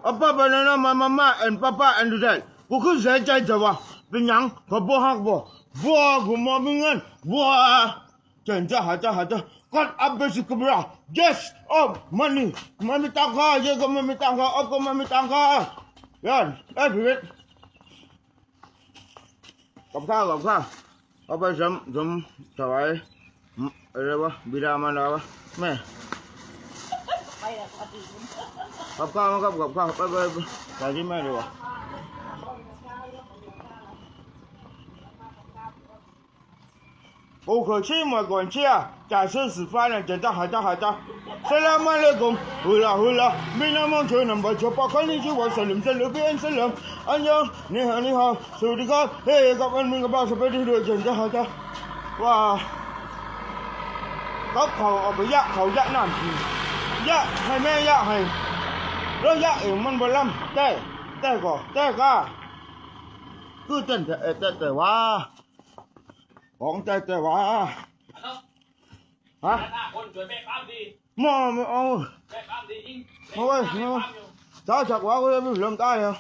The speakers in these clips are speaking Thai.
Apa banana mama and papa and that กูคือเสียใจแต่ว่าเป็นหยังเขาบ่ฮักบ่กูมามีเงินเจนจะหาGod abis kubra yes money มันมีตังค์เยอะก็มันมีตังค์ก็มันมีตังค์ยันพี่เวทกับข้าวเอาไปสมถวายอะไรวะบิดามารดาวะแม่กับข้าวไปใส่ที่แม่ดีกว่า我可去嘛管去啊！假设吃饭了，简单好的。Assalamu alaikum， 回来，没那么久，能把酒包看进去，我是林森路边森林。安阳，你好，手机卡，嘿，各位那个把手背的简单好的，哇，เขาเอาไปยะเขายะน้ำยะให้แม่ยะให้แล้วยะเองมันบ่ลำแต่ก็คือแต่ว่าของแต่ว่าฮะคนช่วยแม่ปั๊มดีไม่เอาแม่ปั๊มดียิ่งเอาไว้เจ้าจักว่าก็จะไม่เริ่มตายเหรอ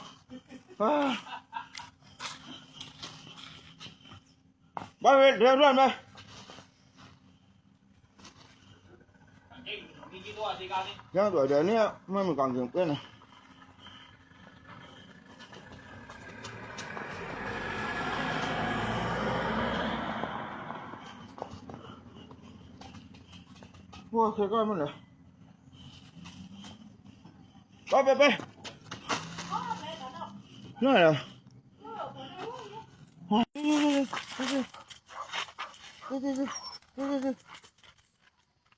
ไปเดี๋ยวด้วยไหมยังตัวเดี๋ยวนี้ไม่มีกางเกงเป็นนะว้าใครก็มันเลยไปนั่นเหรอ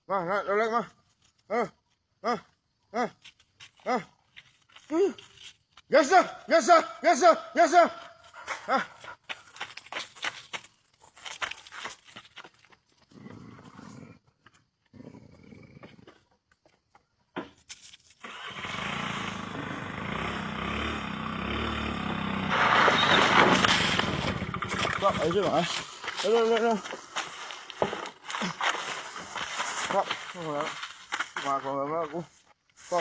มาเร็วมาyes sir ก็ไอ้ที่ไหนเร็วครับมาก่อนแล้วกูก็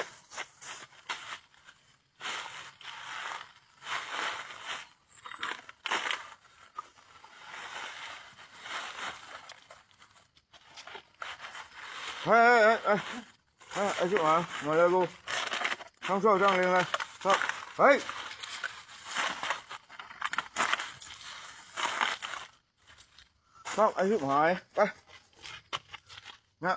เฮ้ยไอ้ที่ไหนมาเลยกูทั้งโซ่ทั้งเรียงเลยครับเฮ้ยครับไอ้ชิบหายไปนะ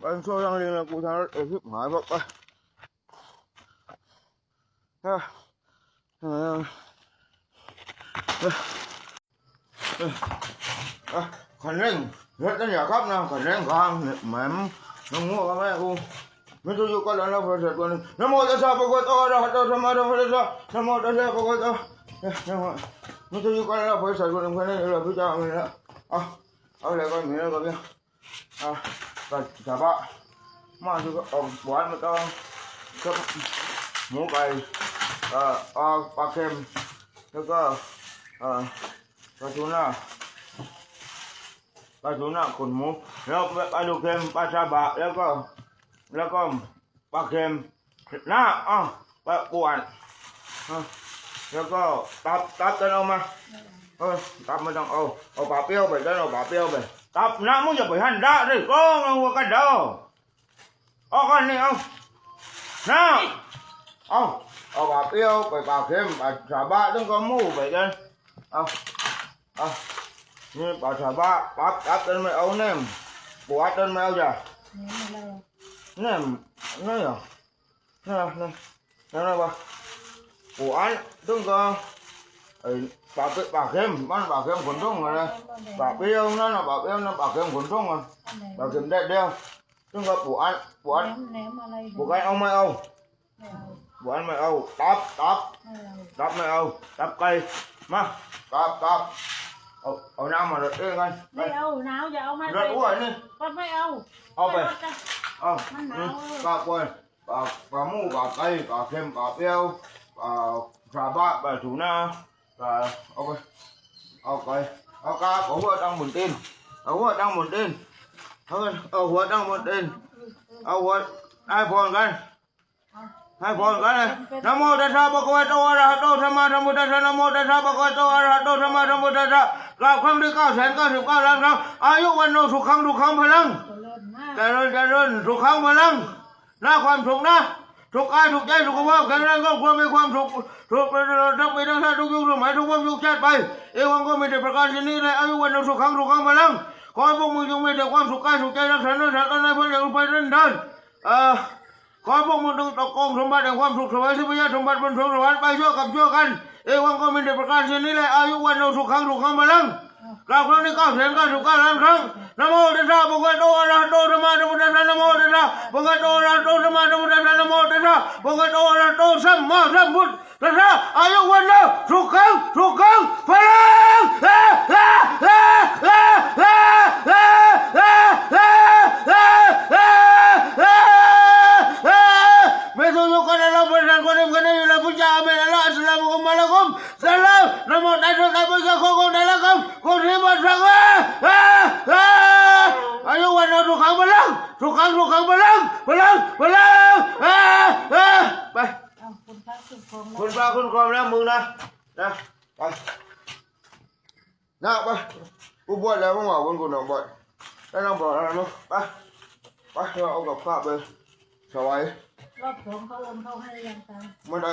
anh xô răng lên là cụ thằng ở giúp hải vọng đây ขันเร่งรถนั่นอย่าครับนะขันเร่งข้างแหม่มน้องงัวกับแม่กูไม่ต้องอยู่กันแล้วนะพระเจ้าตัวนี้นะโมตัสสะภะคะวะโตอะระหะโตสัมมาสัมพุทธัสสะนะโมตัสสะภะคะวะโตนะโมไม่ต้องอยู่กันแล้วพระเจ้าตัวนี้คนนี้เราพิจารณาแล้วเอาเลยก็มีแล้วก็มีก็จับมาดูก็ออกหวานมาต้องก็หมูไก่ปลาเค็มแล้วก็ปลาทูน่าขนหมูแล้วปลาลูกเค็มปลาซาบะแล้วก็ปลาเค็มปลาป่วนแล้วก็ตับจะเอามาตับไม่ต้องเอาปลาเปรี้ยวไปได้เอาปลาเปรี้ยวไปตับน้ำมึงอย่าไปหั่นได้ดิก็เอาหัวกันเด้อกันนี่เอาน้าเอาปลาเปรี้ยวไปปลาเค็มปลาซาบะต้องก็หมูไปกันเอานี่ปลาซาบะตับจนไม่เอาแหนมปวดจนไม่เอาจ้ะแหนมนี่เหรอนี่อะไรวะปวดต้องก็ปลาเค็มมันปลาเค็มขนทุ่งอะไรปลาเปรี้ยวนั่นปลาเปรี้ยวนั่นปลาเค็มขนทุ่งอ่ะปลาเค็มแดดเดียวต้องก็ปวดเอาไม่เอาปวดไม่เอาตับไม่เอาตับไก่มาตับเอาน้ำมาเองกันไม่เอาหนาวอย่าเอามาร ถอ้วนนี่ก็ไม่เอาไปมันหนาว ปลาป่วยปลาหมูปลาไก่ปลาเค็มปลาเปรี้ยวซาบะปลาทูน่าเอาไปเอากาเอาหัวตั้งบนตีนเอาหัวตั้งบนตีนเอาหัวตั้งบนตีนเอาหัวให้พรกันเลยนะโมตัสสะภะคะวะโตอะระหะโตสัมมาสัมพุทธัสสะนะโมตัสสะภะคะวะโตอะระหะโตสัมมาสัมพุทธัสสะกราบครั้งที่999ล้านครั้งอายุวันโนสุขังพลังเจริญสุขังพลังนะความสุขนะสุขกายสุขใจสุขภาพแข็งแรงก็ควรมีความสุขเป็นทั้งปีทั้งชาติทุกยุคสมัยทุกภพทุกชาติไปเอวังก็มีแต่ประการชนี้เลยอายุวันโนสุขังพลังขอให้พวกมึงจงมีแต่ความสุขกายสุขใจรักษากันในพ้นอย่างไปเรื่อยขอพวกมึงต้องตะกองสมบัติแห่งความสุขสวัสดิ์สิบยาสมบัติบนสวรรค์ไปชั่วกันเอวังก็มีแต่ประการชนี้เลยอายุวันโนสุขังพลังกล่าวครั้งที่999ล้านครั้งนะโมตัสสะภะคะวะโตอะระหะโตสัมมาสัมพุทธัสสะนะโมตัสสะภะคะวะโตอะระหะโตสัมมาสัมพุทธัสสะนะโมตัสสะภะคะวะโตอะระหะโตสัมมาสัมพุทธัสสะอายุวันโนสุขังพลังSalam, namo tayo tayo sa kong dalagam, kung himan sa ayaw wala sukang balang,ไปคุณพระคุณครองนะมึงนะไปไปกูบวชแล้วมึงบอกกูน้องบวชแล้วน้องบอกอะไรมั้งไปเราเอากับข้าวไปสบายรอบสองเขาโอนเข้าให้ยังตาไม่ได้